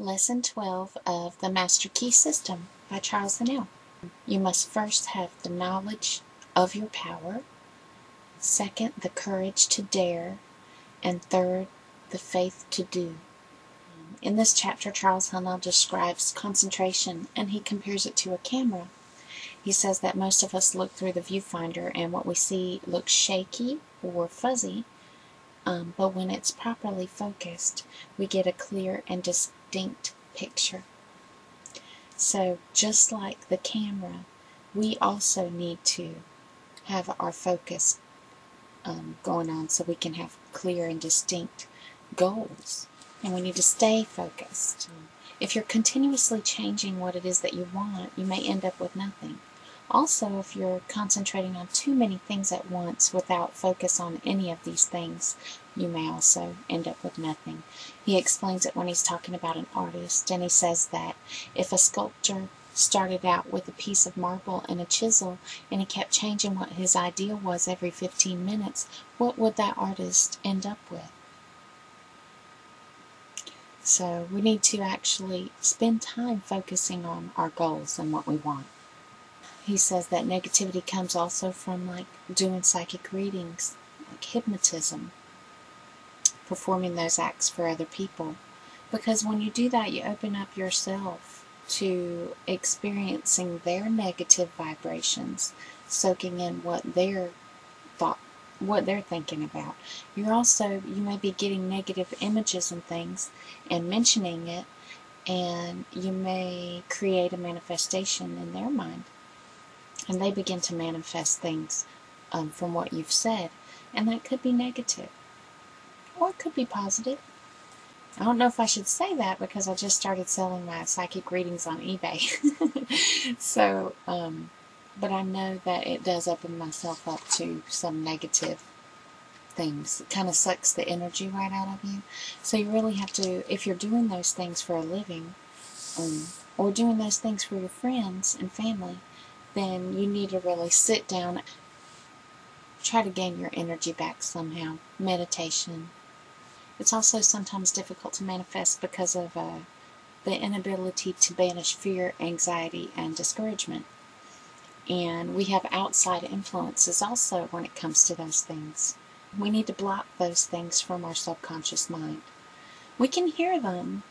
Lesson 12 of the Master Key System by Charles Haanel. You must first have the knowledge of your power, second, the courage to dare, and third, the faith to do. In this chapter, Charles Haanel describes concentration, and he compares it to a camera. He says that most of us look through the viewfinder, and what we see looks shaky or fuzzy, but when it's properly focused, we get a clear and distinct picture. So just like the camera, we also need to have our focus going on so we can have clear and distinct goals. And we need to stay focused. If you're continuously changing what it is that you want, you may end up with nothing. Also, if you're concentrating on too many things at once without focus on any of these things, you may also end up with nothing. He explains it when he's talking about an artist, and he says that if a sculptor started out with a piece of marble and a chisel, and he kept changing what his idea was every 15 minutes, what would that artist end up with? So we need to actually spend time focusing on our goals and what we want. He says that negativity comes also from doing psychic readings, like hypnotism, performing those acts for other people. Because when you do that, you open up yourself to experiencing their negative vibrations, soaking in what they're thinking about. You may be getting negative images and things and mentioning it, and you may create a manifestation in their mind. And they begin to manifest things from what you've said. And that could be negative. Or it could be positive. I don't know if I should say that because I just started selling my psychic readings on eBay. So, but I know that it does open myself up to some negative things. It kind of sucks the energy right out of you. So you really have to, if you're doing those things for a living, or doing those things for your friends and family, then you need to really sit down, try to gain your energy back somehow. Meditation. It's also sometimes difficult to manifest because of the inability to banish fear, anxiety, and discouragement. And we have outside influences also when it comes to those things. We need to block those things from our subconscious mind. We can hear them,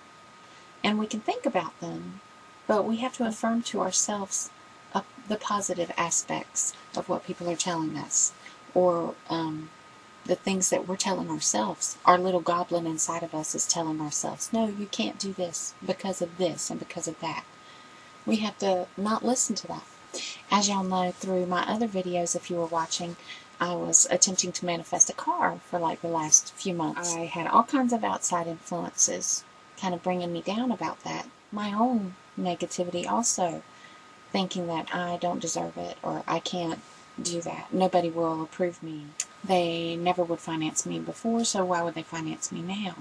and we can think about them, but we have to affirm to ourselves the positive aspects of what people are telling us, or the things that we're telling ourselves. Our little goblin inside of us is telling ourselves, no, you can't do this because of this and because of that. We have to not listen to that. As y'all know through my other videos, if you were watching, I was attempting to manifest a car for the last few months. I had all kinds of outside influences kind of bringing me down about that. My own negativity also, thinking that I don't deserve it, or I can't do that. Nobody will approve me. They never would finance me before, so why would they finance me now?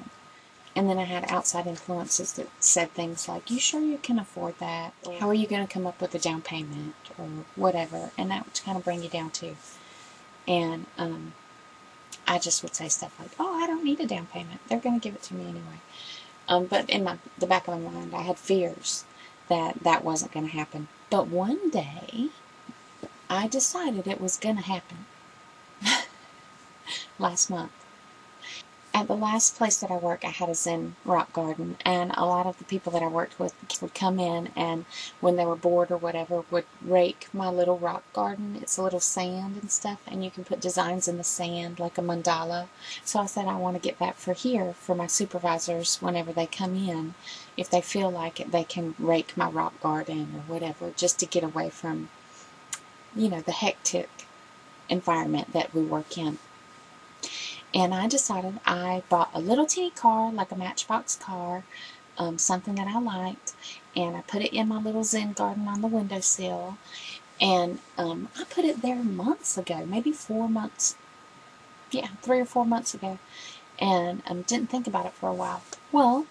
And then I had outside influences that said things like, you sure you can afford that? Or, how are you going to come up with a down payment? Or whatever. And that would kind of bring you down too. And I just would say stuff like, oh, I don't need a down payment. They're going to give it to me anyway. But in the back of my mind, I had fears that wasn't going to happen. But one day, I decided it was going to happen. Last month. At the last place that I worked, I had a Zen rock garden, and a lot of the people that I worked with would come in, and when they were bored or whatever, would rake my little rock garden. It's a little sand and stuff, and you can put designs in the sand, like a mandala. So I said I want to get that for here, for my supervisors, whenever they come in. If they feel like it, they can rake my rock garden or whatever, just to get away from, the hectic environment that we work in. And I decided, I bought a little teeny car, like a Matchbox car, something that I liked, and I put it in my little Zen garden on the windowsill, and I put it there months ago, maybe 4 months, 3 or 4 months ago, and didn't think about it for a while. Well,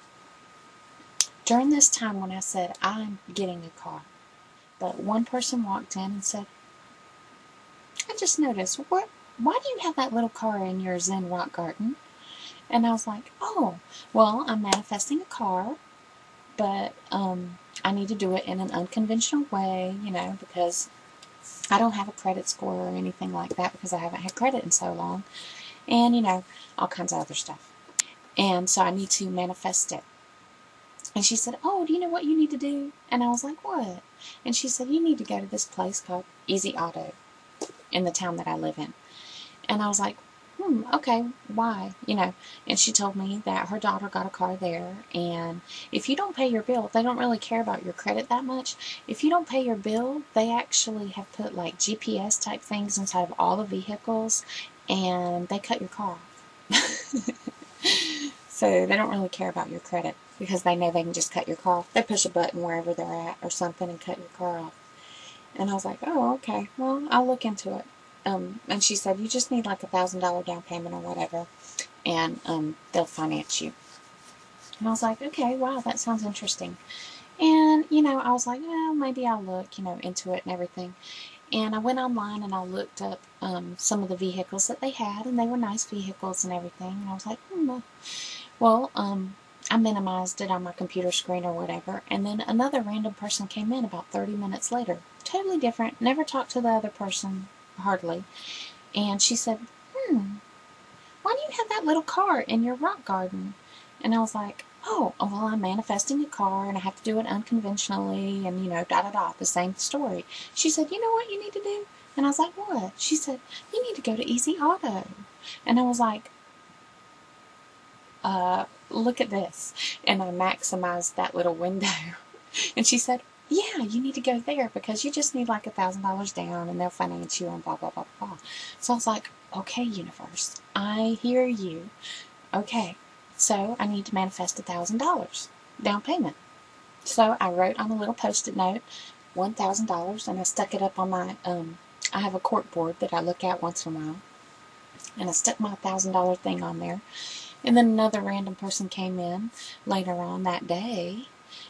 during this time when I said, I'm getting a car, but one person walked in and said, I just noticed, why do you have that little car in your Zen rock garden? And I was like, oh, well, I'm manifesting a car but I need to do it in an unconventional way, you know, because I don't have a credit score or anything like that because I haven't had credit in so long, and, you know, all kinds of other stuff. And so I need to manifest it. And she said, oh, do you know what you need to do? And I was like, what? And she said, you need to go to this place called Easy Auto in the town that I live in. And I was like, okay, why? You know, and she told me that her daughter got a car there, and if you don't pay your bill, they don't really care about your credit that much. If you don't pay your bill, they actually have put like GPS type things inside of all the vehicles, and they cut your car off. So they don't really care about your credit because they know they can just cut your car off. They push a button wherever they're at or something and cut your car off. And I was like, oh, okay, well, I'll look into it. And she said, you just need like $1,000 down payment or whatever, and they'll finance you. And I was like, okay, wow, that sounds interesting. And, you know, I was like, well, maybe I'll look, you know, into it and everything. And I went online and I looked up some of the vehicles that they had, and they were nice vehicles and everything. And I was like, well, I minimized it on my computer screen or whatever, and then another random person came in about 30 minutes later. Totally different, never talked to the other person, hardly. And she said, why do you have that little car in your rock garden? And I was like, oh, well, I'm manifesting a car, and I have to do it unconventionally, and, you know, da-da-da, the same story. She said, you know what you need to do? And I was like, what? She said, you need to go to Easy Auto. And I was like, look at this. And I maximized that little window. And she said, yeah, you need to go there because you just need like $1,000 down and they'll finance you and blah, blah, blah, blah. So I was like, okay, universe, I hear you. Okay, so I need to manifest $1,000 down payment. So I wrote on a little Post-it note, $1,000, and I stuck it up on my, I have a cork board that I look at once in a while. And I stuck my $1,000 thing on there. And then another random person came in later on that day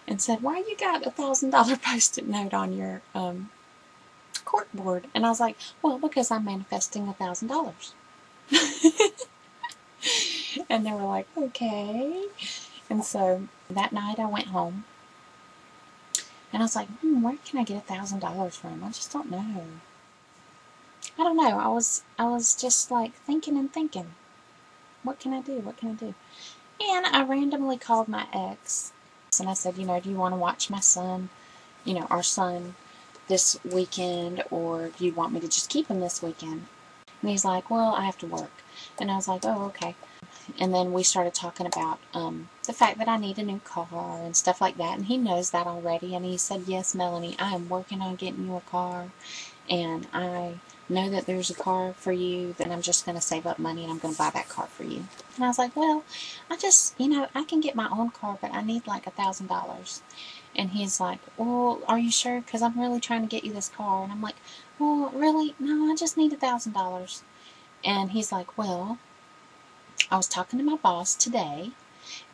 and said, why you got a $1,000 Post-it note on your cork board? And I was like, well, because I'm manifesting $1,000. And they were like, okay. And so that night I went home and I was like, where can I get $1,000 from? I just don't know. I don't know. I was just like thinking and thinking. What can I do? What can I do? And I randomly called my ex and I said, you know, do you want to watch my son, you know, our son this weekend, or do you want me to just keep him this weekend? And he's like, well, I have to work. And I was like, oh, okay. And then we started talking about the fact that I need a new car and stuff like that. And he knows that already. And he said, yes, Melanie, I am working on getting you a car. And I know that there's a car for you, then I'm just going to save up money and I'm going to buy that car for you. And I was like, well, I just, you know, I can get my own car, but I need like $1,000. And he's like, well, are you sure? Because I'm really trying to get you this car. And I'm like, well, really? No, I just need $1,000. And he's like, well, I was talking to my boss today,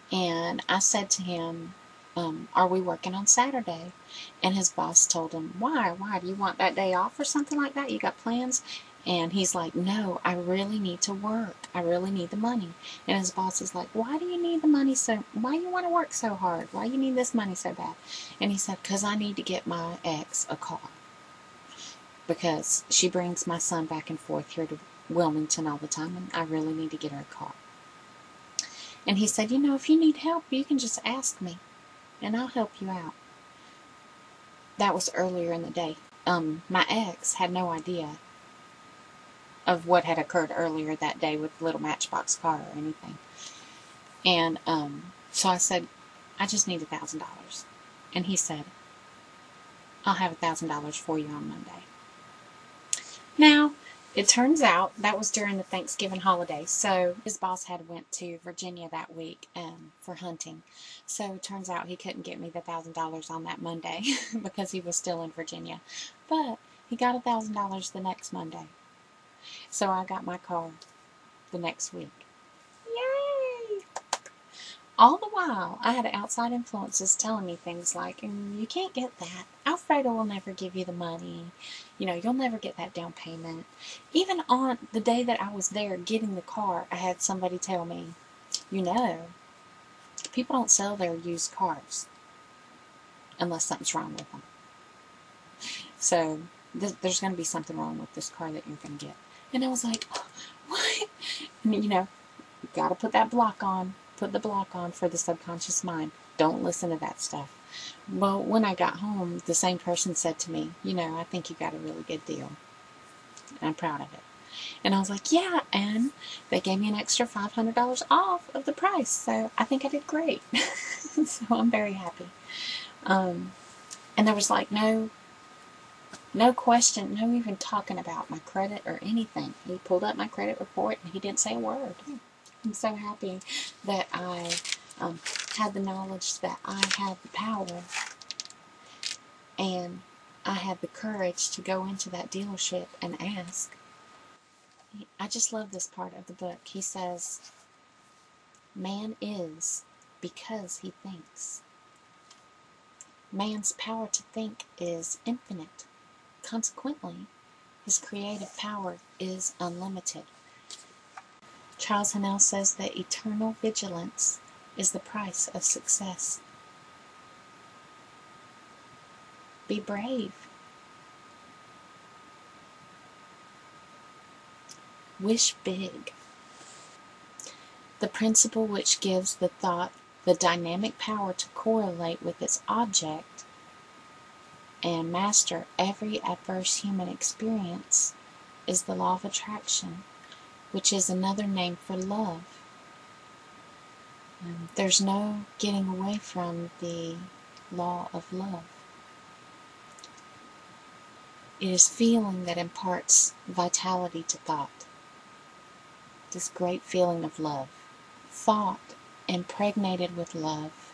and I said to him, are we working on Saturday? And his boss told him, why? Why? Do you want that day off or something like that? You got plans? And he's like, no, I really need to work. I really need the money. And his boss is like, why do you need the money why you want to work so hard? Why you need this money so bad? And he said, because I need to get my ex a car. Because she brings my son back and forth here to Wilmington all the time, and I really need to get her a car. And he said, you know, if you need help, you can just ask me, and I'll help you out. That was earlier in the day. My ex had no idea of what had occurred earlier that day with the little Matchbox car or anything. And so I said, I just need $1,000. And he said, I'll have $1,000 for you on Monday. Now, it turns out that was during the Thanksgiving holiday, so his boss had went to Virginia that week for hunting. So it turns out he couldn't get me the $1,000 on that Monday because he was still in Virginia. But he got $1,000 the next Monday. So I got my car the next week. Yay! All the while, I had outside influences telling me things like, you can't get that. Alfredo will never give you the money. You know, you'll never get that down payment. Even on the day that I was there getting the car, I had somebody tell me, you know, people don't sell their used cars. unless something's wrong with them. So there's going to be something wrong with this car that you're going to get. And I was like, oh, what? And you know, you got to put that block on. Put the block on for the subconscious mind. Don't listen to that stuff. Well, when I got home, the same person said to me, you know, I think you got a really good deal. And I'm proud of it. And I was like, yeah, and they gave me an extra $500 off of the price. So I think I did great. So I'm very happy. And there was like no question, no even talking about my credit or anything. He pulled up my credit report and he didn't say a word. I'm so happy that I had the knowledge that I had the power and I had the courage to go into that dealership and ask. I just love this part of the book. He says, man is because he thinks. Man's power to think is infinite. Consequently, his creative power is unlimited. Charles Haanel says that eternal vigilance is the price of success. Be brave. Wish big. The principle which gives the thought the dynamic power to correlate with its object and master every adverse human experience is the law of attraction, which is another name for love. There's no getting away from the law of love. It is feeling that imparts vitality to thought. This great feeling of love. Thought impregnated with love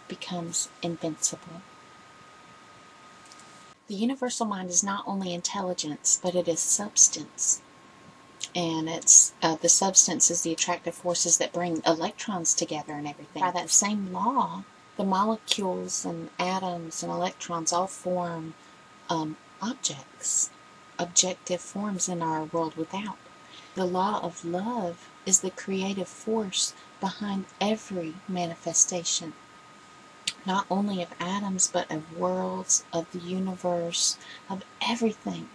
becomes invincible. The universal mind is not only intelligence, but it is substance. And it's the substance is the attractive forces that bring electrons together and everything. By that same law, the molecules and atoms and electrons all form objects, objective forms in our world without. The law of love is the creative force behind every manifestation, not only of atoms, but of worlds, of the universe, of everything.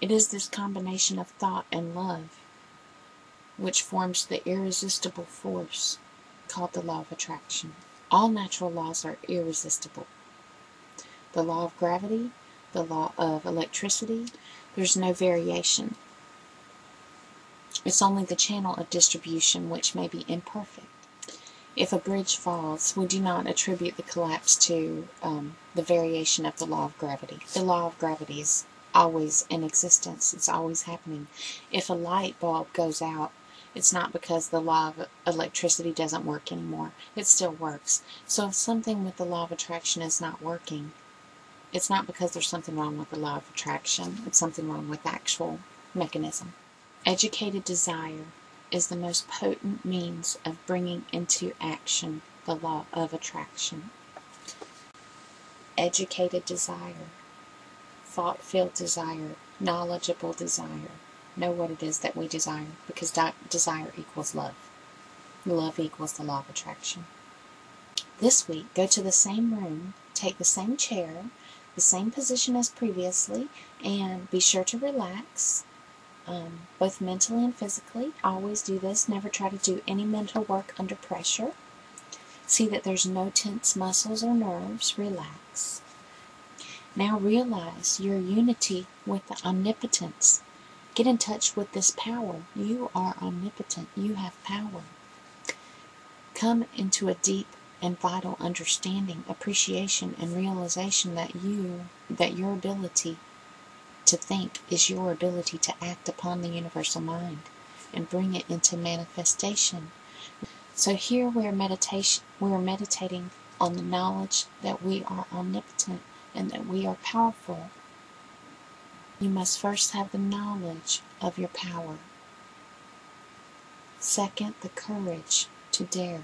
It is this combination of thought and love which forms the irresistible force called the law of attraction. All natural laws are irresistible. The law of gravity, the law of electricity, there's no variation. It's only the channel of distribution which may be imperfect. If a bridge falls, we do not attribute the collapse to the variation of the law of gravity. The law of gravity is always in existence. It's always happening. If a light bulb goes out, it's not because the law of electricity doesn't work anymore. It still works. So if something with the law of attraction is not working, it's not because there's something wrong with the law of attraction. It's something wrong with the actual mechanism. Educated desire is the most potent means of bringing into action the law of attraction. Educated desire, thought-filled desire, knowledgeable desire. Know what it is that we desire, because desire equals love. Love equals the law of attraction. This week, go to the same room, take the same chair, the same position as previously, and be sure to relax, both mentally and physically. Always do this. Never try to do any mental work under pressure. See that there's no tense muscles or nerves. Relax. Now realize your unity with the omnipotence. Get in touch with this power. You are omnipotent. You have power. Come into a deep and vital understanding, appreciation, and realization that your ability to think is your ability to act upon the universal mind and bring it into manifestation. So here we're meditating on the knowledge that we are omnipotent and that we are powerful. You must first have the knowledge of your power. Second, the courage to dare.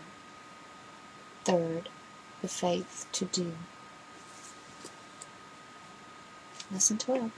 Third, the faith to do. Lesson 12.